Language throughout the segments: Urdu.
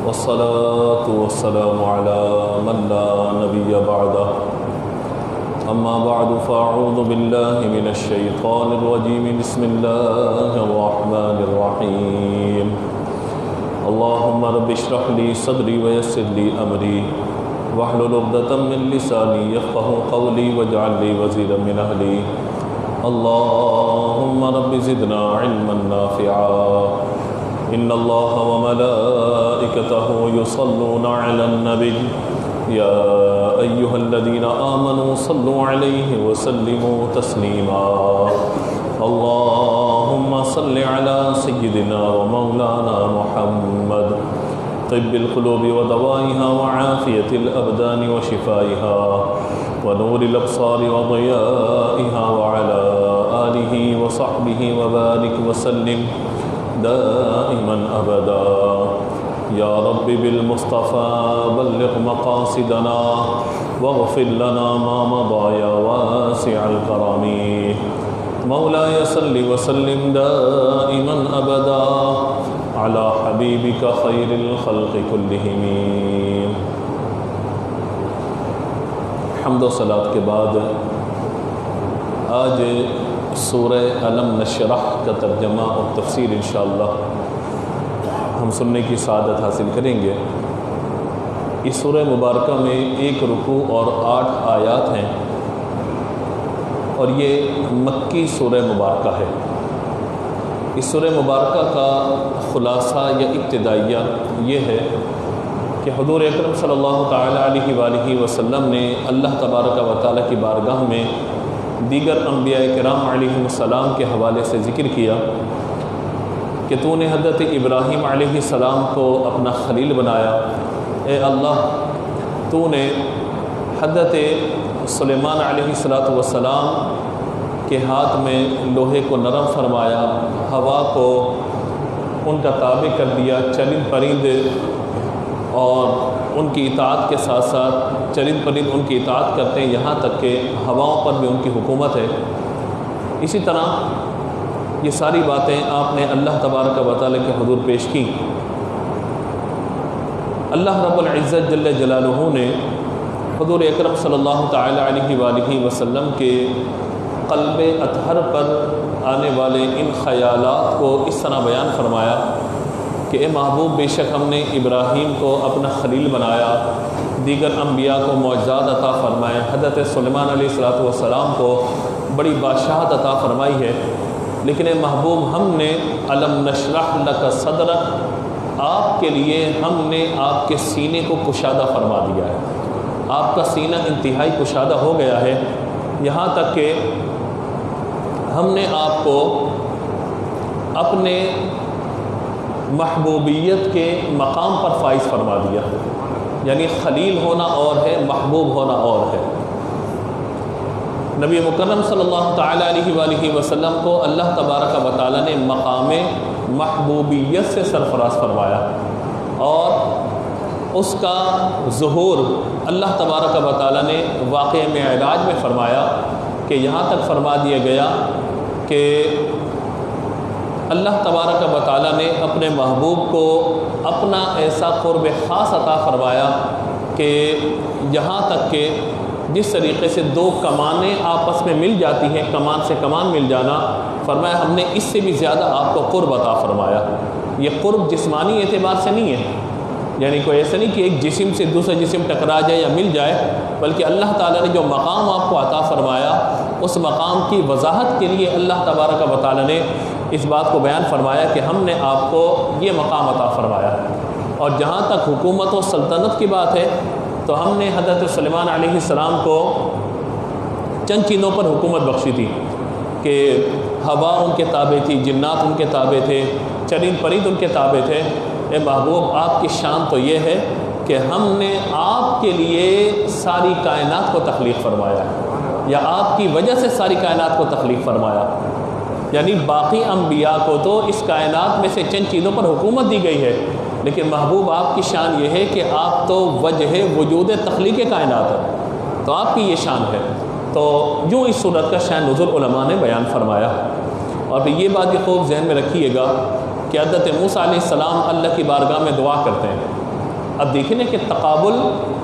والصلاة والسلام على من لا نبي بعده أما بعد فأعوذ بالله من الشيطان الرجيم بسم الله الرحمن الرحيم اللهم رب اشرح لي صدري ويسر لي أمري واحلل عقدة من لساني يفقهوا قولي واجعل لي وزيرا من أهلي اللهم رب زدنا علما نافعا إن الله وملائكته يصلون على النبي يا أيها الذين آمنوا صلوا عليه وسلموا تسليما اللهم صل على سيدنا ومولانا محمد طب القلوب ودوائها وعافية الأبدان وشفائها ونور الأبصار وضيائها وعلى آله وصحبه وبارك وسلم دائما أبدا يا رب بالمصطفى بلغ مقاصدنا واغفر لنا ما مضى يا واسع الكرم مولاي صل وسلم دائما أبدا على حبيبك خير الخلق كلهم. حمد و صلاۃ کے بعد آج سورہ الم نشرح کا ترجمہ اور تفسیر انشاءاللہ ہم سننے کی سعادت حاصل کریں گے. اس سورہ مبارکہ میں 1 رکوع اور 8 آیات ہیں اور یہ مکی سورہ مبارکہ ہے. اس سورہ مبارکہ کا خلاصہ یا ابتدائیہ یہ ہے کہ حضور اکرم صلی اللہ تعالیٰ علیہ وآلہ وسلم نے اللہ تبارک و تعالیٰ کی بارگاہ میں دیگر انبیاء کرام علیہ السلام کے حوالے سے ذکر کیا کہ تو نے حضرت ابراہیم علیہ السلام کو اپنا خلیل بنایا. اے اللہ تو نے حضرت سلیمان علیہ السلام کے ہاتھ میں لوہے کو نرم فرمایا، ہوا کو ان کا تابع کر دیا، چرند پرند اور ان کی اطاعت کے ساتھ ساتھ چرند پرند ان کی اطاعت کرتے ہیں، یہاں تک کہ ہواؤں پر بھی ان کی حکومت ہے. اسی طرح یہ ساری باتیں آپ نے اللہ تبارک و تعالیٰ کے حضور پیش کی. اللہ رب العزت جل جلالہ نے حضور اکرم صلی اللہ تعالیٰ علیہ وآلہ وسلم کے قلب اطہر پر آنے والے ان خیالات کو اس طرح بیان فرمایا کہ اے محبوب بے شک ہم نے ابراہیم کو اپنا خلیل بنایا، دیگر انبیاء کو معجزات عطا فرمائے، حضرت سلیمان علیہ السلام کو بڑی بادشاہت عطا فرمائی ہے، لیکن اے محبوب ہم نے الم نشرح لک صدرک، آپ کے لیے ہم نے آپ کے سینے کو کشادہ فرما دیا ہے. آپ کا سینہ انتہائی کشادہ ہو گیا ہے، یہاں تک کہ ہم نے آپ کو اپنے محبوبیت کے مقام پر فائز فرما دیا. یعنی خلیل ہونا اور ہے، محبوب ہونا اور ہے. نبی مکرم صلی اللہ تعالیٰ علیہ وآلہ وسلم کو اللہ تبارک و تعالیٰ نے مقام محبوبیت سے سرفراز فرمایا اور اس کا ظہور اللہ تبارک و تعالیٰ نے واقعہ معراج میں فرمایا کہ یہاں تک فرما دیا گیا کہ اللہ تبارک و تعالیٰ نے اپنے محبوب کو اپنا ایسا قرب خاص عطا فرمایا کہ یہاں تک کہ جس طریقے سے 2 کمانیں آپس میں مل جاتی ہیں، کمان سے کمان مل جانا، فرمایا ہم نے اس سے بھی زیادہ آپ کو قرب عطا فرمایا. یہ قرب جسمانی اعتبار سے نہیں ہے، یعنی کوئی ایسا نہیں کہ ایک جسم سے دوسرا جسم ٹکرا جائے یا مل جائے، بلکہ اللہ تعالیٰ نے جو مقام آپ کو عطا فرمایا اس مقام کی وضاحت کے لیے اللہ تبارک و تعالیٰ نے اس بات کو بیان فرمایا کہ ہم نے آپ کو یہ مقام عطا فرمایا. اور جہاں تک حکومت و سلطنت کی بات ہے تو ہم نے حضرت سلیمان علیہ السلام کو چند چیزوں پر حکومت بخشی تھی کہ ہوا ان کے تابع تھی، جنات ان کے تابع تھے، چرند پرند ان کے تابع تھے. اے محبوب آپ کی شان تو یہ ہے کہ ہم نے آپ کے لیے ساری کائنات کو تخلیق فرمایا یا آپ کی وجہ سے ساری کائنات کو تخلیق فرمایا. یعنی باقی انبیاء کو تو اس کائنات میں سے چند چیزوں پر حکومت دی گئی ہے، لیکن محبوب آپ کی شان یہ ہے کہ آپ تو وجہ وجود تخلیق کائنات ہے، تو آپ کی یہ شان ہے. تو یوں اس صورت کا شان نزول علماء نے بیان فرمایا. اور پھر یہ بات بھی خوب ذہن میں رکھیے گا کہ حضرت موسیٰ علیہ السلام اللہ کی بارگاہ میں دعا کرتے ہیں اب دیکھیں کہ تقابل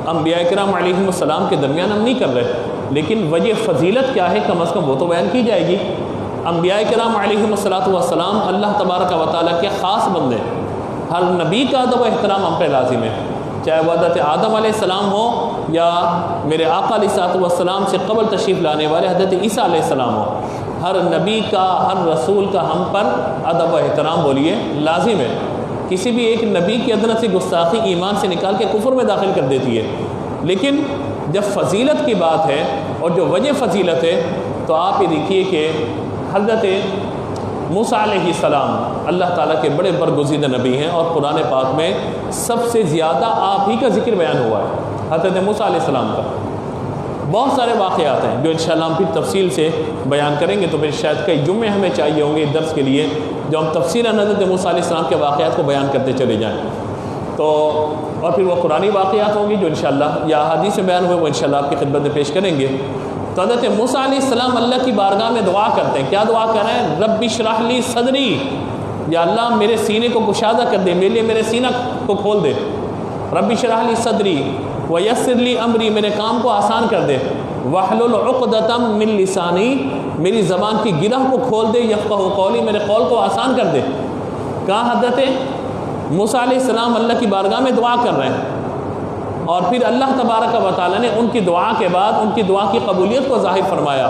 انبیاء کرام علیہم السلام کے درمیان ہم نہیں کر رہے، لیکن وجہ فضیلت کیا ہے کم از کم وہ تو بیان کی جائے گی۔ انبیاء کرام علیہم السلام اللہ تبارک و تعالیٰ کے خاص بندے، ہر نبی کا ادب و احترام ہم پہ لازم ہے، چاہے وہ حضرت آدم علیہ السلام ہو یا میرے آقا علیہ السلام سے قبل تشریف لانے والے حضرت عیسیٰ علیہ السلام ہو، ہر نبی کا ہر رسول کا ہم پر ادب و احترام بولیے لازم ہے۔ کسی بھی ایک نبی کی ادنا سی گستاخی ایمان سے نکال کے کفر میں داخل کر دیتی ہے، لیکن جب فضیلت کی بات ہے اور جو وجہ فضیلت ہے تو آپ یہ دیکھیے کہ حضرت موسیٰ علیہ السلام اللہ تعالیٰ کے بڑے برگزیدہ نبی ہیں، اور قرآن پاک میں سب سے زیادہ آپ ہی کا ذکر بیان ہوا ہے حضرت موسیٰ علیہ السلام کا۔ بہت سارے واقعات ہیں جو انشاءاللہ ہم پھر تفصیل سے بیان کریں گے، تو پھر شاید کئی جمعے ہمیں چاہیے ہوں گے درس کے لیے جو ہم تفصیلاً حضرت موسیٰ علیہ السلام کے واقعات کو بیان کرتے چلے جائیں، تو اور پھر وہ قرآنی واقعات ہوں گی جو انشاءاللہ یا حدیث میں بیان ہوئے وہ انشاءاللہ آپ کی خدمت میں پیش کریں گے۔ تو حضرت موسیٰ علیہ السلام اللہ کی بارگاہ میں دعا کرتے ہیں، کیا دعا کر رہے ہیں؟ رب اشرح لی صدری، یا اللہ میرے سینے کو کشادہ کر دے، میرے لیے میرے سینہ کو کھول دے۔ رب اشرح لی صدری ویسر لی امری، میرے کام کو آسان کر دے۔ واحلل عقدۃ من لسانی، میری زبان کی گرہ کو کھول دے۔ یفقہوا قولی، میرے قول کو آسان کر دے۔ کہاں حضرت موسیٰ علیہ السلام اللہ کی بارگاہ میں دعا کر رہے ہیں، اور پھر اللہ تبارک و تعالیٰ نے ان کی دعا کے بعد ان کی دعا کی قبولیت کو ظاہر فرمایا۔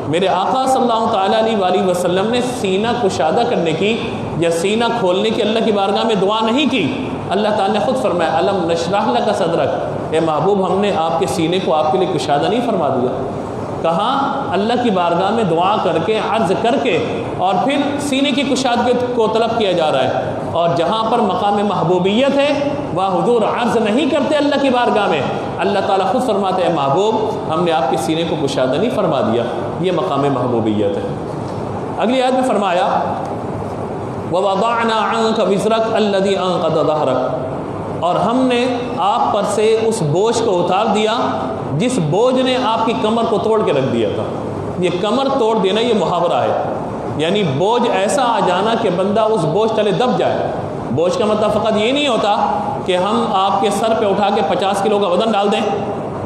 میرے آقا صلی اللہ تعالیٰ علیہ وآلہ وسلم نے سینہ کشادہ کرنے کی یا سینہ کھولنے کی اللہ کی بارگاہ میں دعا نہیں کی، اللہ تعالیٰ نے خود فرمایا الم نشرح لک صدرک، اے محبوب ہم نے آپ کے سینے کو آپ کے لیے کشادہ نہیں فرما دیا۔ کہاں؟ اللہ کی بارگاہ میں دعا کر کے عرض کر کے اور پھر سینے کی کشادگی کو طلب کیا جا رہا ہے، اور جہاں پر مقام محبوبیت ہے وہاں حضور عرض نہیں کرتے اللہ کی بارگاہ میں، اللہ تعالیٰ خود فرماتے ہیں محبوب ہم نے آپ کے سینے کو کشادہ نہیں فرما دیا، یہ مقام محبوبیت ہے۔ اگلی آیت میں فرمایا وَوَضَعْنَا عَنْكَ وِزْرَكَ الَّذِي أَنْقَضَ ظَهْرَكَ، اور ہم نے آپ پر سے اس بوجھ کو اتار دیا جس بوجھ نے آپ کی کمر کو توڑ کے رکھ دیا تھا۔ یہ کمر توڑ دینا یہ محاورہ ہے، یعنی بوجھ ایسا آ جانا کہ بندہ اس بوجھ تلے دب جائے۔ بوجھ کا مطلب فقط یہ نہیں ہوتا کہ ہم آپ کے سر پہ اٹھا کے 50 کلو کا وزن ڈال دیں،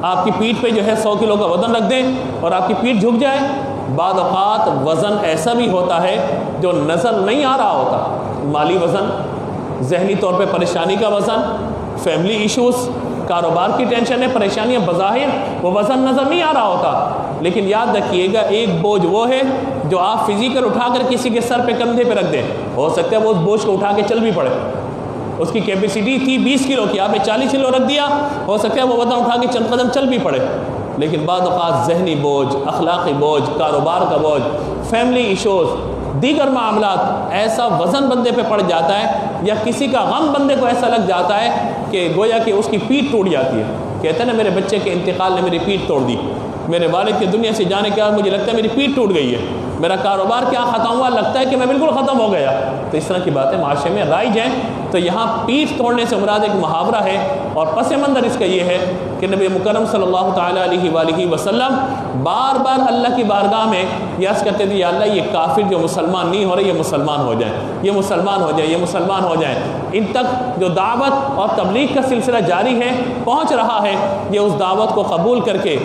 آپ کی پیٹھ پہ جو ہے 100 کلو کا وزن رکھ دیں اور آپ کی پیٹھ جھک جائے۔ بعض اوقات وزن ایسا بھی ہوتا ہے جو نظر نہیں آ رہا ہوتا، مالی وزن، ذہنی طور پہ پریشانی کا وزن، فیملی ایشوز، کاروبار کی ٹینشن ہے، پریشانیاں، بظاہر وہ وزن نظر نہیں آ رہا ہوتا، لیکن یاد رکھیے گا ایک بوجھ وہ ہے جو آپ فزیکل اٹھا کر کسی کے سر پہ کندھے پہ رکھ دیں، ہو سکتا ہے وہ اس بوجھ کو اٹھا کے چل بھی پڑے، اس کی کیپیسٹی تھی 20 کلو کی، آپ نے 40 کلو رکھ دیا، ہو سکتا ہے وہ وزن اٹھا کے چند قدم چل بھی پڑے۔ لیکن بعض اوقات ذہنی بوجھ، اخلاقی بوجھ، کاروبار کا بوجھ، فیملی ایشوز، دیگر معاملات، ایسا وزن بندے پہ پڑ جاتا ہے یا کسی کا غم بندے کو ایسا لگ جاتا ہے کہ گویا کہ اس کی پیٹھ ٹوٹ جاتی ہے۔ کہتے ہیں نا میرے بچے کے انتقال نے میری پیٹھ توڑ دی، میرے والد کے دنیا سے جانے کے بعد مجھے لگتا ہے میری پیٹھ ٹوٹ گئی ہے، میرا کاروبار کیا ختم ہوا، لگتا ہے کہ میں بالکل ختم ہو گیا۔ تو اس طرح کی باتیں معاشرے میں رائج ہیں، تو یہاں پیٹھ توڑنے سے مراد ایک محاورہ ہے، اور پس منظر اس کا یہ ہے کہ نبی مکرم صلی اللہ تعالیٰ علیہ وآلہ وسلم بار بار اللہ کی بارگاہ میں یس کرتے تھے یا اللہ یہ کافر جو مسلمان نہیں ہو رہے یہ مسلمان ہو جائیں، یہ مسلمان ہو جائیں، یہ مسلمان ہو جائیں۔ ان تک جو دعوت اور تبلیغ کا سلسلہ جاری ہے، پہنچ رہا ہے، یہ اس دعوت کو قبول کر کے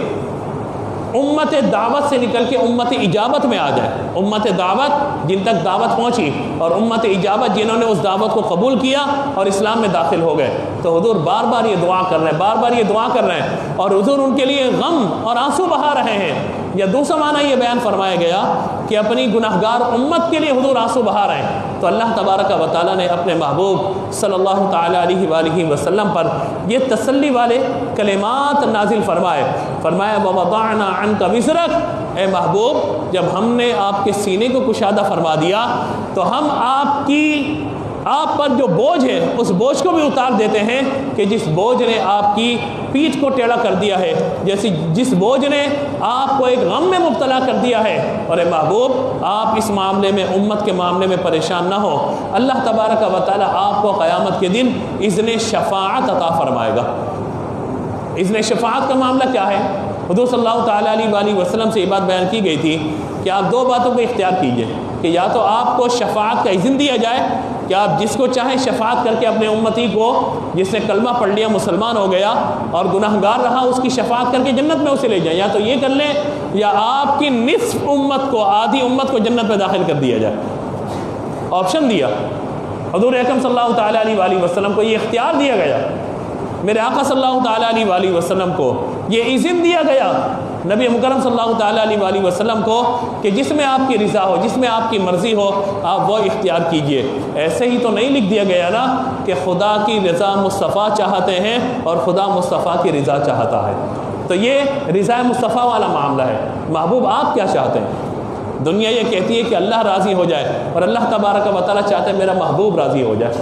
امت دعوت سے نکل کے امت اجابت میں آ جائے۔ امت دعوت جن تک دعوت پہنچی اور امت اجابت جنہوں نے اس دعوت کو قبول کیا اور اسلام میں داخل ہو گئے، تو حضور بار بار یہ دعا کر رہے ہیں، بار بار یہ دعا کر رہے ہیں، اور حضور ان کے لیے غم اور آنسو بہا رہے ہیں۔ یا دوسرا معنی یہ بیان فرمایا گیا کہ اپنی گناہگار امت کے لیے حضور آنسو بہا رہے ہیں۔ تو اللہ تبارک و تعالیٰ نے اپنے محبوب صلی اللہ تعالیٰ علیہ وآلہ وسلم پر یہ تسلی والے کلمات نازل فرمایا وَوَضَعْنَا عَنْكَ وِزْرَكَ، اے محبوب جب ہم نے آپ کے سینے کو کشادہ فرما دیا تو ہم آپ پر جو بوجھ ہے اس بوجھ کو بھی اتار دیتے ہیں کہ جس بوجھ نے آپ کی پیٹھ کو ٹیڑھا کر دیا ہے، جس بوجھ نے آپ کو ایک غم میں مبتلا کر دیا ہے۔ اور اے محبوب آپ اس معاملے میں امت کے معاملے میں پریشان نہ ہو، اللہ تبارک و تعالیٰ آپ کو قیامت کے دن اذن شفاعت عطا فرمائے گا۔ اذن شفاعت کا معاملہ کیا ہے؟ حضور صلی اللہ تعالیٰ علیہ وآلہ وسلم سے یہ بات بیان کی گئی تھی کہ آپ دو باتوں کو اختیار کیجئے، کہ یا تو آپ کو شفاعت کا اذن دیا جائے کہ آپ جس کو چاہیں شفاعت کر کے اپنے امتی کو، جس نے کلمہ پڑھ لیا مسلمان ہو گیا اور گناہگار رہا، اس کی شفاعت کر کے جنت میں اسے لے جائیں، یا تو یہ کر لیں یا آپ کی نصف امت کو، آدھی امت کو جنت میں داخل کر دیا جائے۔ آپشن دیا حضور اکرم صلی اللہ تعالیٰ علیہ وآلہ وسلم کو، یہ اختیار دیا گیا میرے آقا صلی اللہ تعالیٰ علیہ وآلہ وسلم کو، یہ اذن دیا گیا نبی مکرم صلی اللہ تعالیٰ علیہ وآلہ وسلم کو کہ جس میں آپ کی رضا ہو، جس میں آپ کی مرضی ہو، آپ وہ اختیار کیجئے۔ ایسے ہی تو نہیں لکھ دیا گیا نا کہ خدا کی رضا مصطفیٰ چاہتے ہیں اور خدا مصطفیٰ کی رضا چاہتا ہے، تو یہ رضا مصطفیٰ والا معاملہ ہے۔ محبوب آپ کیا چاہتے ہیں؟ دنیا یہ کہتی ہے کہ اللہ راضی ہو جائے، اور اللہ تبارک و تعالیٰ چاہتے ہیں میرا محبوب راضی ہو جائے۔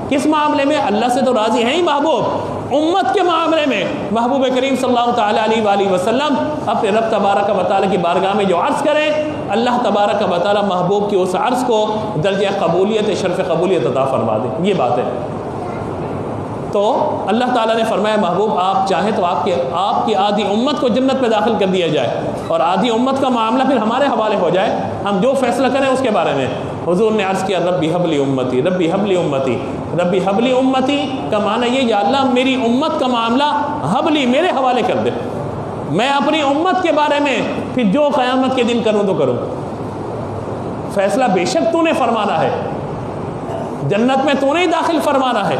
کس معاملے میں؟ اللہ سے تو راضی ہیں ہی محبوب، امت کے معاملے میں محبوب کریم صلی اللہ تعالیٰ علیہ وآلہ وسلم اپنے رب تبارک و تعالیٰ کی بارگاہ میں جو عرض کریں، اللہ تبارک و تعالیٰ محبوب کی اس عرض کو درجہ قبولیت، شرف قبولیت عطا فرما دے۔ یہ بات ہے۔ تو اللہ تعالیٰ نے فرمایا محبوب آپ چاہیں تو آپ کی آدھی امت کو جنت میں داخل کر دیا جائے، اور آدھی امت کا معاملہ پھر ہمارے حوالے ہو جائے، ہم جو فیصلہ کریں اس کے بارے میں۔ حضور نے عرض کیا ربی حبلی امتی، ربی حبلی امتی، ربی حبلی امتی کا معنی یہ یا اللہ میری امت کا معاملہ حبلی میرے حوالے کر دے، میں اپنی امت کے بارے میں پھر جو قیامت کے دن کروں تو کروں، فیصلہ بے شک تو نے فرمانا ہے، جنت میں تو نے داخل فرمانا ہے،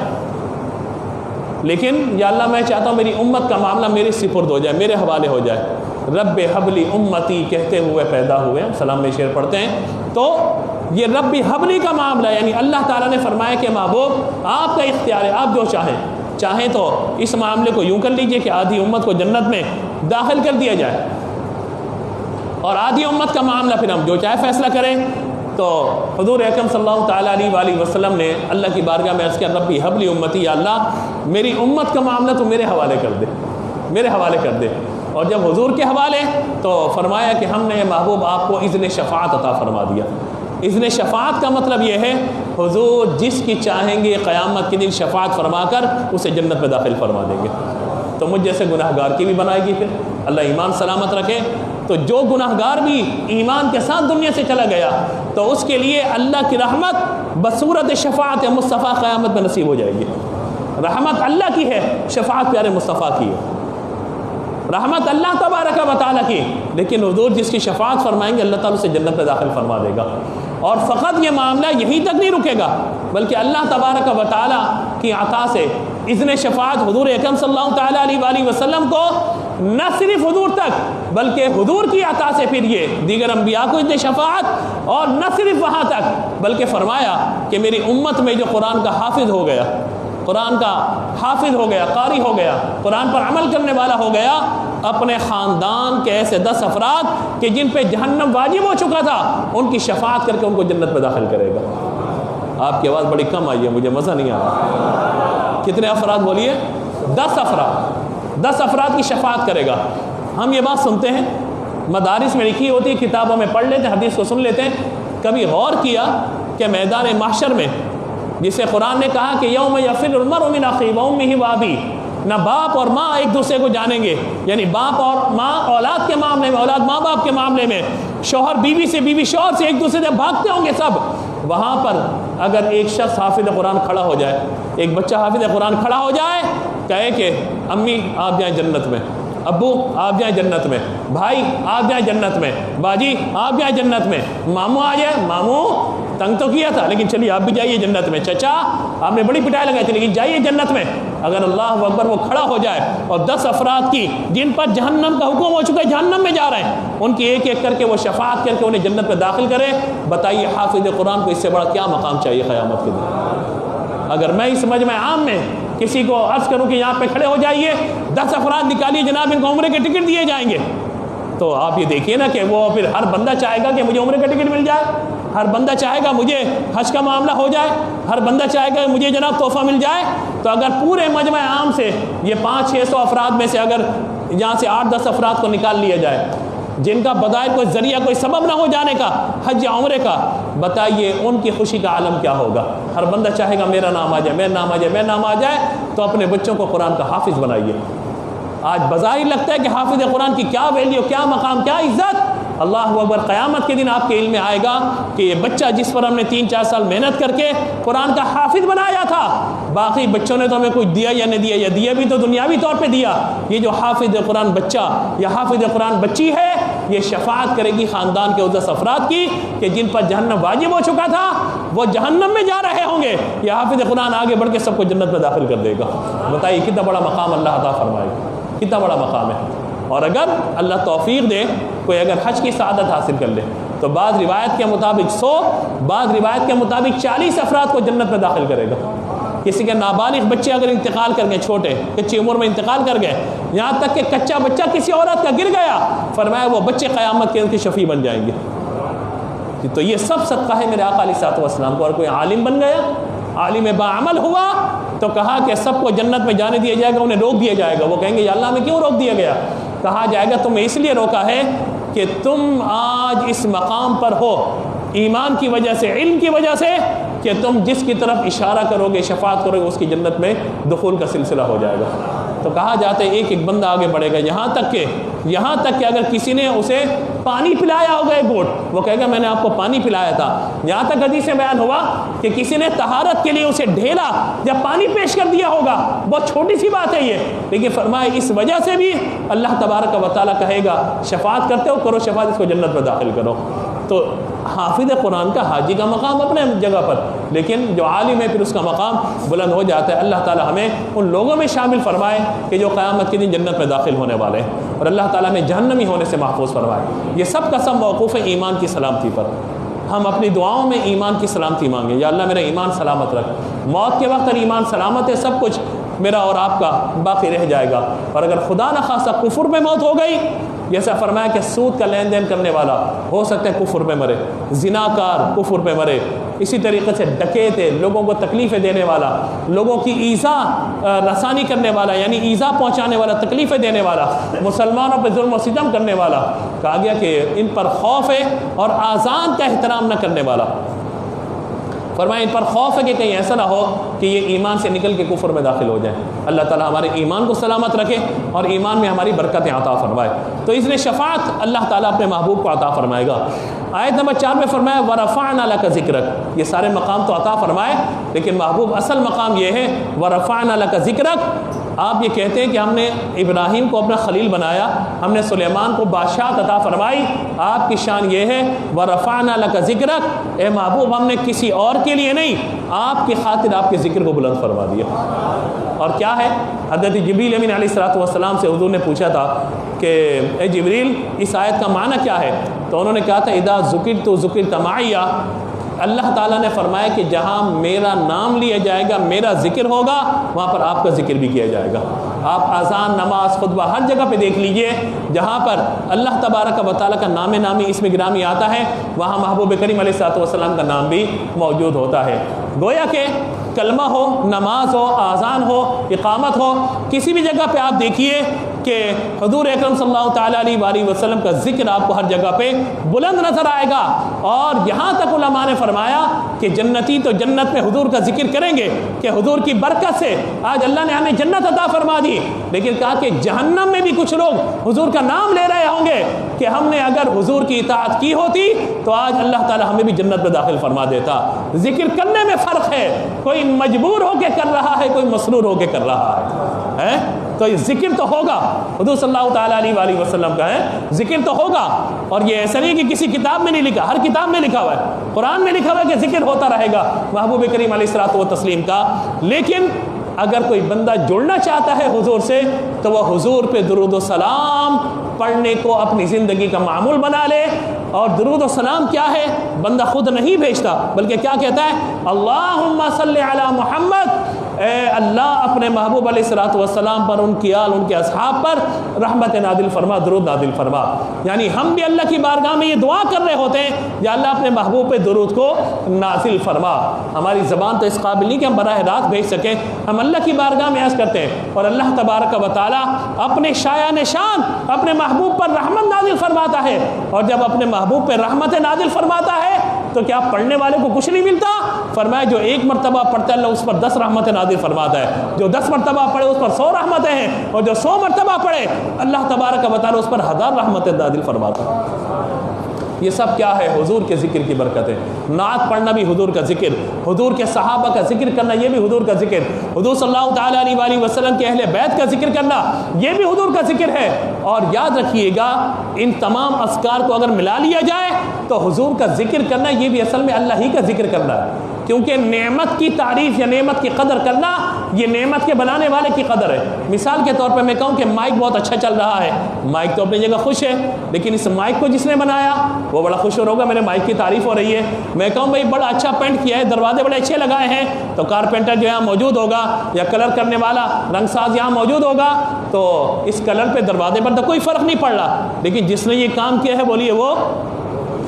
لیکن یا اللہ میں چاہتا ہوں میری امت کا معاملہ میرے سپرد ہو جائے، میرے حوالے ہو جائے۔ رب حبلی امتی کہتے ہوئے پیدا ہوئے، سلام میں شعر پڑھتے ہیں، تو یہ رب حبلی کا معاملہ یعنی اللہ تعالیٰ نے فرمایا کہ محبوب آپ کا اختیار ہے، آپ جو چاہیں تو اس معاملے کو یوں کر لیجئے کہ آدھی امت کو جنت میں داخل کر دیا جائے، اور آدھی امت کا معاملہ پھر ہم جو چاہے فیصلہ کریں۔ تو حضور اکرم صلی اللہ تعالیٰ علیہ وآلہ وسلم نے اللہ کی بارگاہ میں عرض کیا ربی حبلی امتی، یا اللہ میری امت کا معاملہ تو میرے حوالے کر دے، میرے حوالے کر دے۔ اور جب حضور کے حوالے تو فرمایا کہ ہم نے محبوب آپ کو اذن شفاعت عطا فرما دیا۔ اذن شفاعت کا مطلب یہ ہے حضور جس کی چاہیں گے قیامت کے دن شفاعت فرما کر اسے جنت میں داخل فرما دیں گے۔ تو مجھ جیسے گناہ گار کی بھی بنائے گی، پھر اللہ ایمان سلامت رکھے۔ تو جو گناہ گار بھی ایمان کے ساتھ دنیا سے چلا گیا تو اس کے لیے اللہ کی رحمت بصورت شفاعت مصطفیٰ قیامت میں نصیب ہو جائے گی۔ رحمت اللہ کی ہے، شفاعت پیارے مصطفیٰ کی ہے، رحمت اللہ تبارک و تعالیٰ کی، لیکن حضور جس کی شفاعت فرمائیں گے اللہ تعالیٰ اسے جنت میں داخل فرما دے گا۔ اور فقط یہ معاملہ یہیں تک نہیں رکے گا، بلکہ اللہ تبارک و تعالیٰ کی عطا سے اذن شفاعت حضور اکرم صلی اللہ تعالیٰ علیہ وآلہ وسلم کو نہ صرف حضور تک بلکہ حضور کی عطا سے پھر یہ دیگر انبیاء کو اذن شفاعت، اور نہ صرف وہاں تک بلکہ فرمایا کہ میری امت میں جو قرآن کا حافظ ہو گیا، قرآن کا حافظ ہو گیا، قاری ہو گیا، قرآن پر عمل کرنے والا ہو گیا، اپنے خاندان کے ایسے 10 افراد کہ جن پہ جہنم واجب ہو چکا تھا ان کی شفاعت کر کے ان کو جنت میں داخل کرے گا۔ آپ کی آواز بڑی کم آئی ہے، مجھے مزہ نہیں آ رہا۔ کتنے افراد بولیے؟ 10 افراد، 10 افراد کی شفاعت کرے گا۔ ہم یہ بات سنتے ہیں، مدارس میں لکھی ہوتی ہے، کتابوں میں پڑھ لیتے ہیں، حدیث کو سن لیتے ہیں، کبھی غور کیا کہ میدان محشر میں جسے قرآن نے کہا کہ یوم یفر المرء من اخیہ و امہ و ابیہ، نہ باپ اور ماں ایک دوسرے کو جانیں گے، یعنی باپ اور ماں اولاد کے معاملے میں، اولاد ماں باپ کے معاملے میں، شوہر بیوی سے، بیوی شوہر سے، ایک دوسرے سے بھاگتے ہوں گے سب۔ وہاں پر اگر ایک شخص حافظ قرآن کھڑا ہو جائے، ایک بچہ حافظ قرآن کھڑا ہو جائے، کہے کہ امی آپ جائیں جنت میں، ابو آپ جائیں جنت میں، بھائی آپ جائیں جنت میں، باجی آپ جائیں جنت میں، ماموں آ جائے، ماموں تنگ تو کیا تھا لیکن چلیے آپ بھی جائیے جنت میں، چچا آپ نے بڑی پٹائی لگائی تھی لیکن جائیے جنت میں۔ اگر اللہ اکبر وہ کھڑا ہو جائے اور 10 افراد کی جن پر جہنم کا حکم ہو چکا ہے، جہنم میں جا رہے ہیں، ان کی ایک ایک کر کے وہ شفاعت کر کے انہیں جنت میں داخل کرے، بتائیے حافظ قرآن کو اس سے بڑا کیا مقام چاہیے قیامت کے دن؟ اگر میں اس مجمع عام میں کسی کو عرض کروں کہ یہاں پہ کھڑے ہو جائیے، 10 افراد نکالیے جناب ان کو عمرے کے ٹکٹ دیے جائیں گے، تو آپ یہ دیکھیے نا کہ وہ پھر ہر بندہ چاہے گا کہ مجھے عمرے کا ٹکٹ مل جائے، ہر بندہ چاہے گا مجھے حج کا معاملہ ہو جائے، ہر بندہ چاہے گا مجھے جناب تحفہ مل جائے۔ تو اگر پورے مجمع عام سے یہ 500-600 افراد میں سے اگر یہاں سے 8-10 افراد کو نکال لیا جائے جن کا بظاہر کوئی ذریعہ کوئی سبب نہ ہو جانے کا حج یا عمرے کا، بتائیے ان کی خوشی کا عالم کیا ہوگا۔ ہر بندہ چاہے گا میرا نام آ جائے، میرا نام آ جائے، میرا نام آ جائے۔ تو اپنے بچوں کو قرآن کا حافظ بنائیے۔ آج بظاہر لگتا ہے کہ حافظ قرآن کی کیا ویلیو، کیا مقام، کیا عزت، اللہ اکبر، قیامت کے دن آپ کے علم میں آئے گا کہ یہ بچہ جس پر ہم نے 3-4 سال محنت کر کے قرآن کا حافظ بنایا تھا، باقی بچوں نے تو ہمیں کچھ دیا یا نہیں دیا، یا دیا بھی تو دنیاوی طور پہ دیا، یہ جو حافظ قرآن بچہ یا حافظ قرآن بچی ہے یہ شفاعت کرے گی خاندان کے اس افراد کی کہ جن پر جہنم واجب ہو چکا تھا وہ جہنم میں جا رہے ہوں گے، یہ حافظ قرآن آگے بڑھ کے سب کو جنت میں داخل کر دے گا۔ بتائیے کتنا بڑا مقام اللہ عطا فرمائے گا، کتنا بڑا مقام ہے۔ اور اگر اللہ توفیق دے کوئی اگر حج کی سعادت حاصل کر لے تو بعض روایت کے مطابق 100، بعض روایت کے مطابق 40 افراد کو جنت میں داخل کرے گا۔ کسی کے نابالغ بچے اگر انتقال کر گئے، چھوٹے کچی عمر میں انتقال کر گئے، یہاں تک کہ کچا بچہ کسی عورت کا گر گیا، فرمایا وہ بچے قیامت کے ان کے شفیع بن جائیں گے۔ تو یہ سب صدقہ ہے میرے آقا علیہ الصلوۃ والسلام کو۔ اور کوئی عالم بن گیا، عالم باعمل ہوا تو کہا کہ سب کو جنت میں جانے دیا جائے گا، انہیں روک دیا جائے گا۔ وہ کہیں گے یا اللہ ہمیں کیوں روک دیا گیا؟ کہا جائے گا تمہیں اس لیے روکا ہے کہ تم آج اس مقام پر ہو ایمان کی وجہ سے، علم کی وجہ سے، کہ تم جس کی طرف اشارہ کرو گے، شفاعت کرو گے، اس کی جنت میں دخول کا سلسلہ ہو جائے گا۔ تو کہا جاتا ہے ایک ایک بندہ آگے بڑھے گا، یہاں تک کہ اگر کسی نے اسے پانی پلایا ہوگا ایک گھونٹ، وہ کہے گا میں نے آپ کو پانی پلایا تھا۔ یہاں تک حدیث میں بیان ہوا کہ کسی نے طہارت کے لیے اسے ڈھیلا یا پانی پیش کر دیا ہوگا، بہت چھوٹی سی بات ہے یہ، لیکن فرمایا اس وجہ سے بھی اللہ تبارک و تعالیٰ کہے گا شفاعت کرتے ہو، کرو شفاعت، اس کو جنت میں داخل کرو۔ تو حافظ قرآن کا، حاجی کا مقام اپنے جگہ پر، لیکن جو عالم ہے پھر اس کا مقام بلند ہو جاتا ہے۔ اللہ تعالیٰ ہمیں ان لوگوں میں شامل فرمائے کہ جو قیامت کے دن جنت میں داخل ہونے والے ہیں، اور اللہ تعالیٰ میں جہنمی ہونے سے محفوظ فرمائے۔ یہ سب کا سب موقوف ہے ایمان کی سلامتی پر۔ ہم اپنی دعاؤں میں ایمان کی سلامتی مانگیں، یا اللہ میرا ایمان سلامت رکھ، موت کے وقت اگر ایمان سلامت ہے سب کچھ میرا اور آپ کا باقی رہ جائے گا، اور اگر خدا نخواستہ کفر میں موت ہو گئی، جیسا فرمایا کہ سود کا لین دین کرنے والا ہو سکتا ہے کفر میں مرے، زناکار کفر میں مرے، اسی طریقے سے ڈکیت ہے، لوگوں کو تکلیفیں دینے والا، لوگوں کی ایذا رسانی کرنے والا، یعنی ایذا پہنچانے والا، تکلیفیں دینے والا، مسلمانوں پہ ظلم و ستم کرنے والا، کہا گیا کہ ان پر خوف ہے، اور آذان کا احترام نہ کرنے والا، فرمایا ان پر خوف ہے کہ کہیں ایسا نہ ہو کہ یہ ایمان سے نکل کے کفر میں داخل ہو جائیں۔ اللہ تعالیٰ ہمارے ایمان کو سلامت رکھے اور ایمان میں ہماری برکتیں عطا فرمائے۔ تو اس نے شفاعت اللہ تعالیٰ اپنے محبوب کو عطا فرمائے گا۔ آیت نمبر 4 میں فرمایا وَرَفَعْنَا لَكَ ذِكْرَكَ، یہ سارے مقام تو عطا فرمائے، لیکن محبوب اصل مقام یہ ہے وَرَفَعْنَا لَكَ ذِكْرَكَ۔ آپ یہ کہتے ہیں کہ ہم نے ابراہیم کو اپنا خلیل بنایا، ہم نے سلیمان کو بادشاہت عطا فرمائی، آپ کی شان یہ ہے وَرَفَعْنَا لَكَ ذِكْرَكَ، اے محبوب ہم نے کسی اور کے لیے نہیں، آپ کی خاطر آپ کے ذکر کو بلند فرما دیا۔ اور کیا ہے؟ حضرت جبریل امین علیہ الصلوۃ والسلام سے حضور نے پوچھا تھا کہ اے جبریل اس آیت کا معنی کیا ہے؟ تو انہوں نے کہا تھا اذا ذکرت ذکرت معی، اللہ تعالیٰ نے فرمایا کہ جہاں میرا نام لیا جائے گا، میرا ذکر ہوگا، وہاں پر آپ کا ذکر بھی کیا جائے گا۔ آپ اذان، نماز، خطبہ ہر جگہ پہ دیکھ لیجئے جہاں پر اللہ تبارک و تعالیٰ کا نام نامی اسم گرامی آتا ہے، وہاں محبوب کریم علیہ الصلوۃ والسلام کا نام بھی موجود ہوتا ہے۔ گویا کہ کلمہ ہو، نماز ہو، آذان ہو، اقامت ہو، کسی بھی جگہ پہ آپ دیکھیے کہ حضور اکرم صلی اللہ تعالیٰ علیہ وآلہ وسلم کا ذکر آپ کو ہر جگہ پہ بلند نظر آئے گا۔ اور یہاں تک علماء نے فرمایا کہ جنتی تو جنت میں حضور کا ذکر کریں گے کہ حضور کی برکت سے آج اللہ نے ہمیں جنت عطا فرما دی، لیکن کہا کہ جہنم میں بھی کچھ لوگ حضور کا نام لے رہے ہوں گے کہ ہم نے اگر حضور کی اطاعت کی ہوتی تو آج اللہ تعالیٰ ہمیں بھی جنت میں داخل فرما دیتا۔ ذکر کرنے میں فرق ہے، کوئی مجبور ہو کے کر رہا ہے، کوئی مسرور ہو کے کر رہا ہے، تو یہ ذکر تو ہوگا، حضور صلی اللہ تعالیٰ علیہ وآلہ وسلم کا ہے ذکر تو ہوگا۔ اور یہ ایسا نہیں کہ کسی کتاب میں نہیں لکھا، ہر کتاب میں لکھا ہوا ہے، قرآن میں لکھا ہوا ہے کہ ذکر ہوتا رہے گا محبوب کریم علیہ الصلوۃ والتسلیم کا۔ لیکن اگر کوئی بندہ جڑنا چاہتا ہے حضور سے تو وہ حضور پہ درود و سلام پڑھنے کو اپنی زندگی کا معمول بنا لے۔ اور درود و سلام کیا ہے؟ بندہ خود نہیں بھیجتا بلکہ کیا کہتا ہے؟ اللہم صلی علی محمد، اے اللہ اپنے محبوب علیہ الصلوۃ والسلام پر، ان کی آل، ان کے اصحاب پر رحمت نازل فرما، درود نازل فرما۔ یعنی ہم بھی اللہ کی بارگاہ میں یہ دعا کر رہے ہوتے ہیں یا اللہ اپنے محبوب پہ درود کو نازل فرما۔ ہماری زبان تو اس قابل نہیں کہ ہم براہ راست بھیج سکیں، ہم اللہ کی بارگاہ میں عرض کرتے ہیں، اور اللہ تبارک و تعالیٰ اپنے شایان شان اپنے محبوب پر رحمت نازل فرماتا ہے۔ اور جب اپنے محبوب پہ رحمت نازل فرماتا ہے تو کیا پڑھنے والے کو کچھ نہیں ملتا؟ فرمایا جو ایک مرتبہ پڑھتا ہے اللہ اس پر 10 رحمتیں نازل فرماتا ہے، جو 10 مرتبہ پڑھے اس پر 100 رحمتیں ہیں، اور جو 100 مرتبہ پڑھے اللہ تبارک و تعالیٰ اس پر 1000 رحمتیں نازل فرماتا ہے۔ یہ سب کیا ہے؟ حضور کے ذکر کی برکت ہے۔ نعت پڑھنا بھی حضور کا ذکر، حضور کے صحابہ کا ذکر کرنا یہ بھی حضور کا ذکر، حضور صلی اللہ تعالیٰ علیہ وآلہ وسلم کے اہل بیت کا ذکر کرنا یہ بھی حضور کا ذکر ہے۔ اور یاد رکھیے گا ان تمام اذکار کو اگر ملا لیا جائے تو حضور کا ذکر کرنا یہ بھی اصل میں اللہ ہی کا ذکر کرنا ہے، کیونکہ نعمت کی تعریف یا نعمت کی قدر کرنا یہ نعمت کے بنانے والے کی قدر ہے۔ مثال کے طور پہ میں کہوں کہ مائک بہت اچھا چل رہا ہے، مائک تو اپنی جگہ خوش ہے، لیکن اس مائک کو جس نے بنایا وہ بڑا خوش ہوگا، میرے مائک کی تعریف ہو رہی ہے۔ میں کہوں بھائی بڑا اچھا پینٹ کیا ہے، دروازے بڑے اچھے لگائے ہیں، تو کارپینٹر جو یہاں موجود ہوگا یا کلر کرنے والا رنگ ساز یہاں موجود ہوگا، تو اس کلر پہ دروازے پر تو کوئی فرق نہیں پڑ رہا، لیکن جس نے یہ کام کیا ہے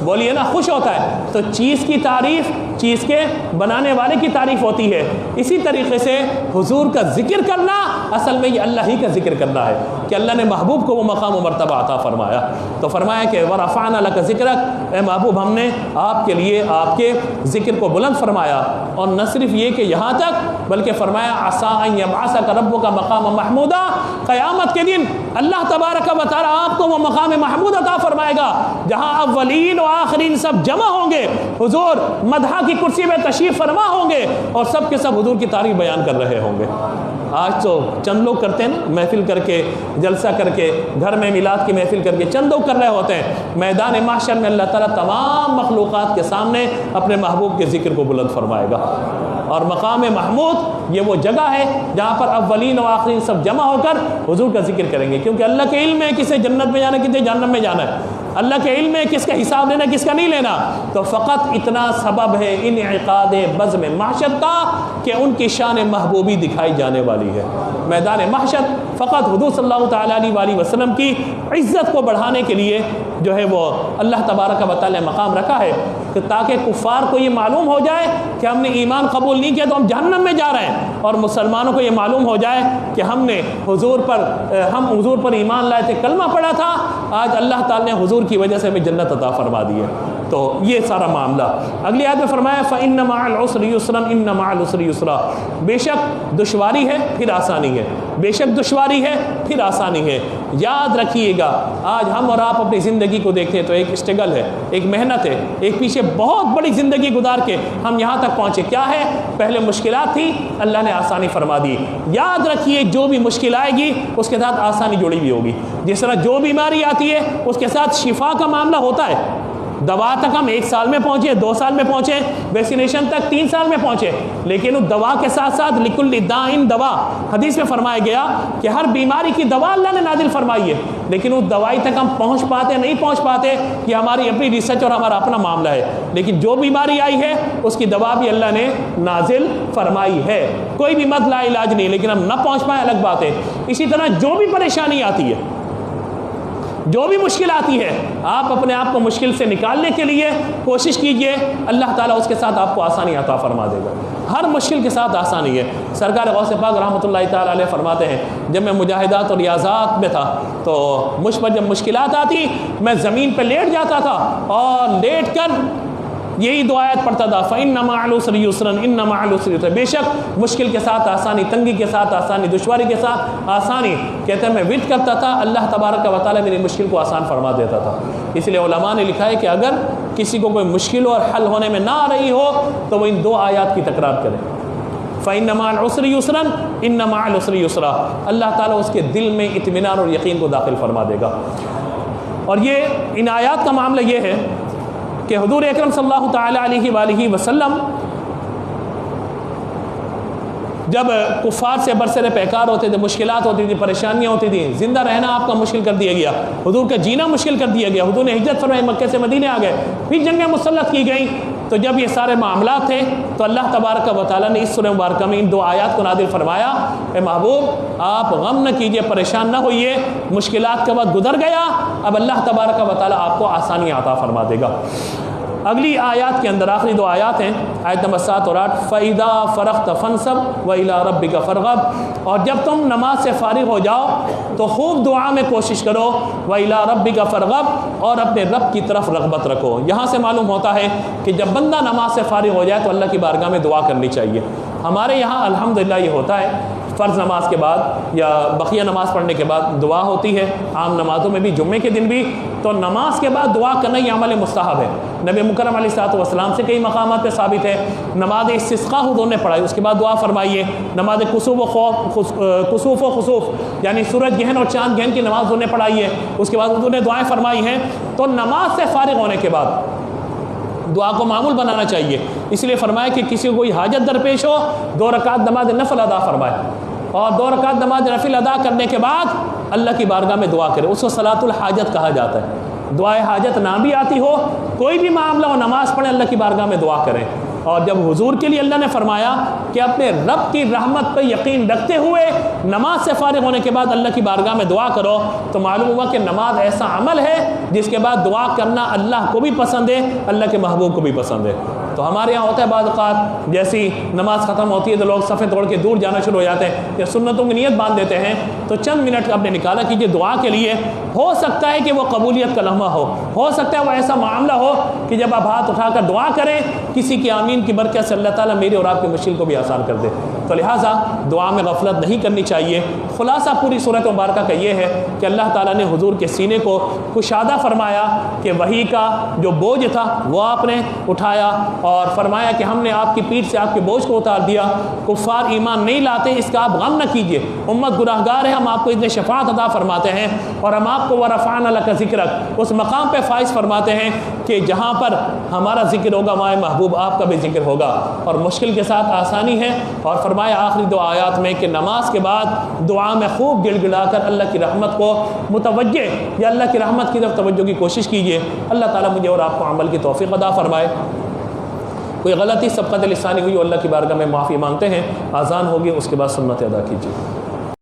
بولیے نا خوش ہوتا ہے۔ تو چیز کی تعریف چیز کے بنانے والے کی تعریف ہوتی ہے۔ اسی طریقے سے حضور کا ذکر کرنا اصل میں یہ اللہ ہی کا ذکر کرنا ہے کہ اللہ نے محبوب کو وہ مقام و مرتبہ عطا فرمایا، تو فرمایا کہ وَرَفَعْنَا لَكَ ذِكْرَكَ، اے محبوب ہم نے آپ کے لیے آپ کے ذکر کو بلند فرمایا۔ اور نہ صرف یہ کہ یہاں تک بلکہ فرمایا عَسَىٰ أَن يَبْعَثَكَ رَبُّكَ مَقَامًا مَحْمُودًا، قیامت کے دن اللہ تبارک و تعالیٰ آپ کو وہ مقام محمود عطا فرمائے گا جہاں اولین و آخرین سب جمع ہوں گے، حضور مدح کی کرسی میں تشریف فرما ہوں گے اور سب کے سب حضور کی تعریف بیان کر رہے ہوں گے۔ آج تو چند لوگ کرتے ہیں نا، محفل کر کے جلسہ کر کے گھر میں میلاد کی محفل کر کے چند لوگ کر رہے ہوتے ہیں۔ میدان محشر میں اللہ تعالیٰ تمام مخلوقات کے سامنے اپنے محبوب کے ذکر کو بلند فرمائے گا، اور مقام محمود یہ وہ جگہ ہے جہاں پر اولین و آخرین سب جمع ہو کر حضور کا ذکر کریں گے، کیونکہ اللہ کے علم ہے کسے جنت میں جانا کسے جہنم میں جانا ہے، اللہ کے علم ہے کس کا حساب لینا کس کا نہیں لینا۔ تو فقط اتنا سبب ہے انعقاد بزم محشر کا کہ ان کی شان محبوبی دکھائی جانے والی ہے۔ میدان محشر فقط حضور صلی اللہ تعالیٰ علیہ وآلہ وسلم کی عزت کو بڑھانے کے لیے جو ہے وہ اللہ تبارک و تعالیٰ نے مقام رکھا ہے، کہ تاکہ کفار کو یہ معلوم ہو جائے کہ ہم نے ایمان قبول نہیں کیا تو ہم جہنم میں جا رہے ہیں، اور مسلمانوں کو یہ معلوم ہو جائے کہ ہم حضور پر ایمان لائے تھے، کلمہ پڑھا تھا، آج اللہ تعالیٰ نے حضور کی وجہ سے ہمیں جنت عطا فرما دی ہے۔ تو یہ سارا معاملہ اگلی آیت میں فرمایا فَإِنَّ مَعَ الْعُسْرِ يُسْرًا إِنَّ مَعَ الْعُسْرِ يُسْرًا، بے شک دشواری ہے پھر آسانی ہے، بے شک دشواری ہے پھر آسانی ہے۔ یاد رکھیے گا آج ہم اور آپ اپنی زندگی کو دیکھیں تو ایک اسٹرگل ہے، ایک محنت ہے، ایک پیچھے بہت بڑی زندگی گزار کے ہم یہاں تک پہنچے۔ کیا ہے؟ پہلے مشکلات تھی، اللہ نے آسانی فرما دی۔ یاد رکھیے جو بھی مشکل آئے گی اس کے ساتھ آسانی جڑی ہوئی ہوگی، جس طرح جو بیماری آتی ہے اس کے ساتھ شفا کا معاملہ ہوتا ہے۔ دوا تک ہم 1 سال میں پہنچے، 2 سال میں پہنچے، ویکسینیشن تک 3 سال میں پہنچے، لیکن اس دوا کے ساتھ ساتھ لِكُلِّ دَاءٍ دوا، حدیث میں فرمایا گیا کہ ہر بیماری کی دوا اللہ نے نازل فرمائی ہے، لیکن اس دوائی تک ہم پہنچ پاتے نہیں پہنچ پاتے، یہ ہماری اپنی ریسرچ اور ہمارا اپنا معاملہ ہے، لیکن جو بیماری آئی ہے اس کی دوا بھی اللہ نے نازل فرمائی ہے۔ کوئی بھی مسئلہ علاج نہیں، لیکن ہم نہ پہنچ پائیں الگ بات ہے۔ اسی طرح جو بھی پریشانی آتی ہے، جو بھی مشکل آتی ہے، آپ اپنے آپ کو مشکل سے نکالنے کے لیے کوشش کیجئے، اللہ تعالیٰ اس کے ساتھ آپ کو آسانی عطا فرما دے گا۔ ہر مشکل کے ساتھ آسانی ہے۔ سرکار غوث پاک رحمۃ اللہ تعالیٰ علیہ فرماتے ہیں جب میں مجاہدات اور ریاضات میں تھا تو مجھ پر جب مشکلات آتی میں زمین پہ لیٹ جاتا تھا اور لیٹ کر یہی دعایت پڑھتا تھا فَإِنَّ مَعَ الْعُسْرِ يُسْرًا إِنَّ مَعَ الْعُسْرِ يُسْرًا، بے شک مشکل کے ساتھ آسانی، تنگی کے ساتھ آسانی، دشواری کے ساتھ آسانی۔ کہتے ہیں میں وٹ کرتا تھا، اللہ تبارک و تعالیٰ میری مشکل کو آسان فرما دیتا تھا۔ اس لیے علماء نے لکھا ہے کہ اگر کسی کو کوئی مشکل اور حل ہونے میں نہ آ رہی ہو تو وہ ان 2 آیات کی تکرار کرے، فَإِنَّ مَعَ الْعُسْرِ يُسْرًا إِنَّ مَعَ الْعُسْرِ يُسْرًا، اللہ تعالیٰ اس کے دل میں اطمینان اور یقین کو داخل فرما دے گا۔ اور یہ ان آیات کا معاملہ یہ ہے کہ حضور اکرم صلی اللہ تعالیٰ علیہ وآلہ وسلم جب کفار سے برسر پیکار ہوتے تھے، مشکلات ہوتی تھی، پریشانیاں ہوتی تھیں، زندہ رہنا آپ کا مشکل کر دیا گیا، حضور کا جینا مشکل کر دیا گیا، حضور نے ہجرت فرمائی، مکہ سے مدینے آ گئے، پھر جنگیں مسلط کی گئیں۔ تو جب یہ سارے معاملات تھے تو اللہ تبارک و تعالیٰ نے اس سورہ مبارکہ میں ان 2 آیات کو نازل فرمایا، اے محبوب آپ غم نہ کیجئے، پریشان نہ ہوئیے، مشکلات کا وقت گزر گیا، اب اللہ تبارک و تعالیٰ آپ کو آسانی عطا فرما دے گا۔ اگلی آیات کے اندر آخری 2 آیات ہیں، آیت نمبر 7 اور 8، فَإِذَا فَرَغْتَ فَانْصَبْ وَإِلَىٰ رَبِّكَ فَارْغَب، اور جب تم نماز سے فارغ ہو جاؤ تو خوب دعا میں کوشش کرو، وَإِلَىٰ رَبِّكَ فَارْغَب، اور اپنے رب کی طرف رغبت رکھو۔ یہاں سے معلوم ہوتا ہے کہ جب بندہ نماز سے فارغ ہو جائے تو اللہ کی بارگاہ میں دعا کرنی چاہیے۔ ہمارے یہاں الحمدللہ یہ ہوتا ہے فرض نماز کے بعد یا بقیہ نماز پڑھنے کے بعد دعا ہوتی ہے، عام نمازوں میں بھی، جمعے کے دن بھی، تو نماز کے بعد دعا کرنا یہ عمل مستحب ہے۔ نبی مکرم علیہ الصلوۃ والسلام سے کئی مقامات پہ ثابت ہے۔ نماز استسقاء حضور نے پڑھائی، اس کے بعد دعا فرمائیے۔ نماز کسوف و خسوف یعنی سورج گرہن اور چاند گرہن کی نماز حضور نے پڑھائی ہے، اس کے بعد حضور نے دعائیں فرمائی ہیں۔ تو نماز سے فارغ ہونے کے بعد دعا کو معمول بنانا چاہیے، اس لیے فرمایا کہ کسی کو کوئی حاجت درپیش ہو 2 رکعت نماز نفل ادا فرمائے، اور 2 رکعت نماز نفل ادا کرنے کے بعد اللہ کی بارگاہ میں دعا کرے، اس کو صلاۃ الحاجت کہا جاتا ہے۔ دعائے حاجت نہ بھی آتی ہو، کوئی بھی معاملہ ہو، نماز پڑھیں، اللہ کی بارگاہ میں دعا کریں۔ اور جب حضور کے لیے اللہ نے فرمایا کہ اپنے رب کی رحمت پہ یقین رکھتے ہوئے نماز سے فارغ ہونے کے بعد اللہ کی بارگاہ میں دعا کرو، تو معلوم ہوا کہ نماز ایسا عمل ہے جس کے بعد دعا کرنا اللہ کو بھی پسند ہے، اللہ کے محبوب کو بھی پسند ہے۔ تو ہمارے یہاں ہوتا ہے بعض اوقات جیسی نماز ختم ہوتی ہے تو لوگ صفیں توڑ کے دور جانا شروع ہو جاتے ہیں یا سنتوں کی نیت باندھ دیتے ہیں، تو چند منٹ آپ نے نکالا کیجیے دعا کے لیے۔ ہو سکتا ہے کہ وہ قبولیت کا لمحہ ہو سکتا ہے وہ ایسا معاملہ ہو کہ جب آپ ہاتھ اٹھا کر دعا کریں، کسی کی آمین کی برکت سے اللہ تعالیٰ میری اور آپ کی مشکل کو بھی آسان کر دے۔ تو لہٰذا دعا میں غفلت نہیں کرنی چاہیے۔ خلاصہ پوری صورت مبارکہ کا یہ ہے کہ اللہ تعالیٰ نے حضور کے سینے کو کشادہ فرمایا کہ وحی کا جو بوجھ تھا وہ آپ نے اٹھایا، اور فرمایا کہ ہم نے آپ کی پیٹھ سے آپ کے بوجھ کو اتار دیا۔ کفار ایمان نہیں لاتے، اس کا آپ غم نہ کیجیے، امت گناہ گار ہے، ہم آپ کو اتنے شفاعت عطا فرماتے ہیں، اور ہم آپ کو وَرَفَعْنَا لَكَ ذِكْرَكَ اس مقام پہ فائز فرماتے ہیں کہ جہاں پر ہمارا ذکر ہوگا وہاں محبوب آپ کا بھی ذکر ہوگا، اور مشکل کے ساتھ آسانی ہے۔ اور فرمایا آخری 2 آیات میں کہ نماز کے بعد دعا میں خوب گڑ گڑا کر اللہ کی رحمت کو متوجہ یا اللہ کی رحمت کی طرف توجہ کی کوشش کیجیے۔ اللہ تعالیٰ مجھے اور آپ کو عمل کی توفیق عطا فرمائے۔ کوئی غلطی سبقت لسانی ہوئی اللہ کی بارگاہ میں معافی مانگتے ہیں، آذان ہوگی اس کے بعد سنت ادا کیجیے۔